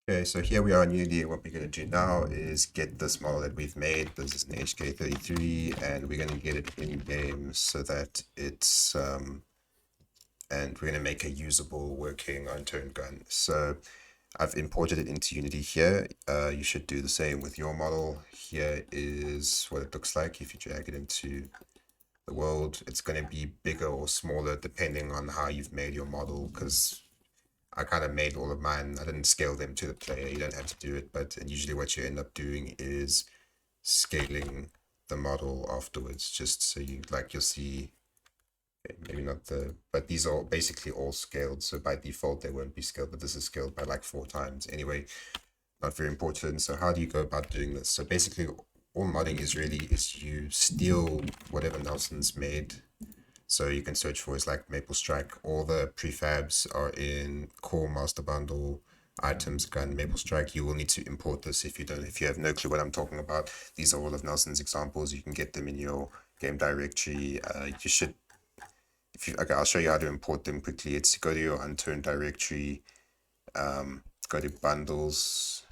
Okay, so here we are in Unity. What we're going to do now is get this model that we've made. This is an HK33, and we're going to get it in game so that it's, and we're going to make a usable working unturned gun. So I've imported it into Unity here. You should do the same with your model. Here is what it looks like if you drag it into the world. It's going to be bigger or smaller depending on how you've made your model, because I kind of made all of mine. I didn't scale them to the player. You don't have to do it, but and usually what you end up doing is scaling the model afterwards, just so you like you'll see. Maybe not the, but these are basically all scaled. So by default they won't be scaled, but this is scaled by like 4 times. Anyway, not very important. So how do you go about doing this? So basically, all modding is really is you steal whatever Nelson's made. So you can search for is like Maple Strike. All the prefabs are in core master bundle items gun Maple Strike. You will need to import this if you don't, if you have no clue what I'm talking about. These are all of Nelson's examples. You can get them in your game directory. You should, if you, okay, I'll show you how to import them quickly. It's go to your unturned directory, go to bundles.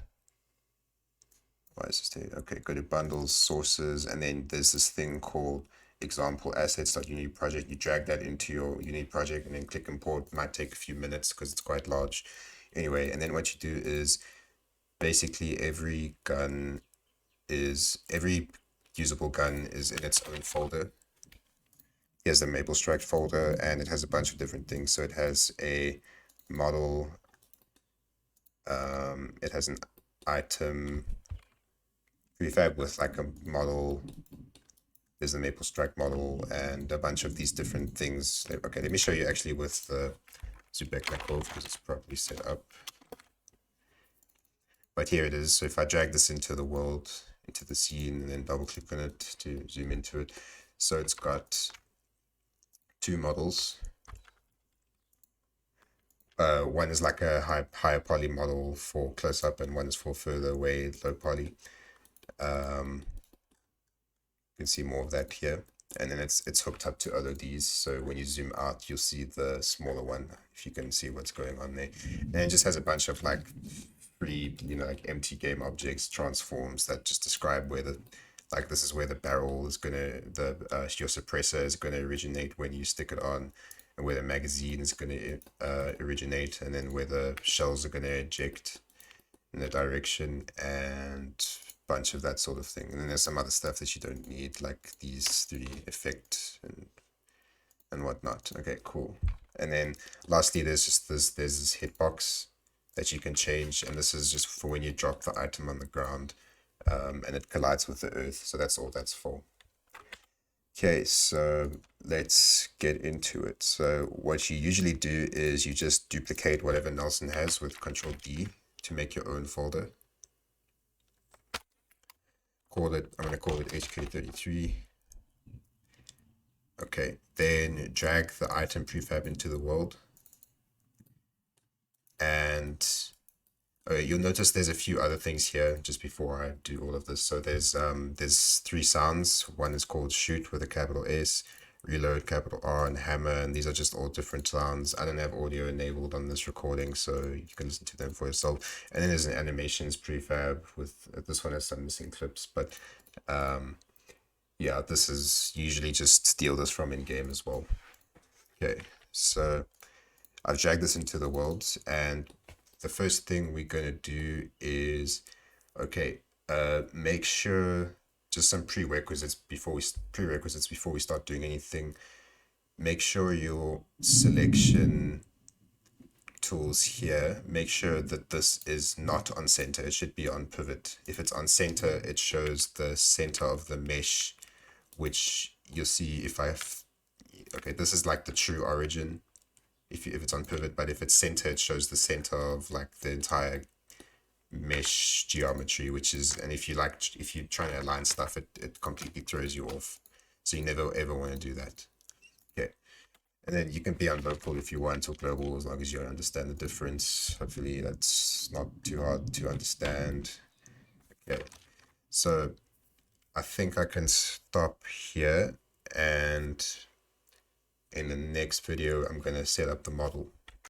Why is this thing? Okay, go to bundles, sources, and then there's this thing called example assets.unity project. You drag that into your Unity project and then click import. It might take a few minutes because it's quite large. Anyway, and then what you do is basically every usable gun is in its own folder. Here's the Maple Strike folder, and it has a bunch of different things. So it has a model, it has an item prefab with like a model. There's the Maple Strike model and a bunch of these different things. Okay, let me show you actually with the Zubek Nakov because it's properly set up. But here it is. So if I drag this into the world, into the scene, and then double click on it to zoom into it. So it's got 2 models. One is like a higher poly model for close up, and one is for further away, low poly. You can see more of that here, and then it's hooked up to other Ds. So when you zoom out, you'll see the smaller one if you can see what's going on there. And it just has a bunch of like free, like empty game objects, transforms that just describe where the, like this is where the barrel is gonna, your suppressor is gonna originate when you stick it on, and where the magazine is gonna originate, and then where the shells are gonna eject in the direction, and bunch of that sort of thing. And then there's some other stuff that you don't need, like these 3D effect and whatnot. Okay, cool. And then lastly, there's just there's this hitbox that you can change, and this is just for when you drop the item on the ground, and it collides with the earth. So that's all that's for. Okay, so let's get into it. So what you usually do is you just duplicate whatever Nelson has with Control D to make your own folder. I'm going to call it HK33. Okay, then drag the item prefab into the world. And you'll notice there's a few other things here just before I do all of this. So there's 3 sounds. One is called shoot with a capital S, reload capital R, and hammer, and these are just all different sounds. I don't have audio enabled on this recording, so you can listen to them for yourself. And then there's an animations prefab with this one has some missing clips, but yeah, this is usually just steal this from in game as well. Okay, so I've dragged this into the world, and the first thing we're going to do is, okay, make sure, just some prerequisites before we start doing anything. Make sure your selection tools here, make sure that this is not on center. It should be on pivot. If it's on center, it shows the center of the mesh, which you'll see if okay, this is like the true origin if it's on pivot, but if it's center, it shows the center of like the entire mesh geometry, which is, and if you're trying to align stuff, it completely throws you off. So you never ever want to do that. Okay. And then you can be on local if you want, or global, as long as you understand the difference. Hopefully that's not too hard to understand. Okay. So I think I can stop here, and in the next video, I'm going to set up the model.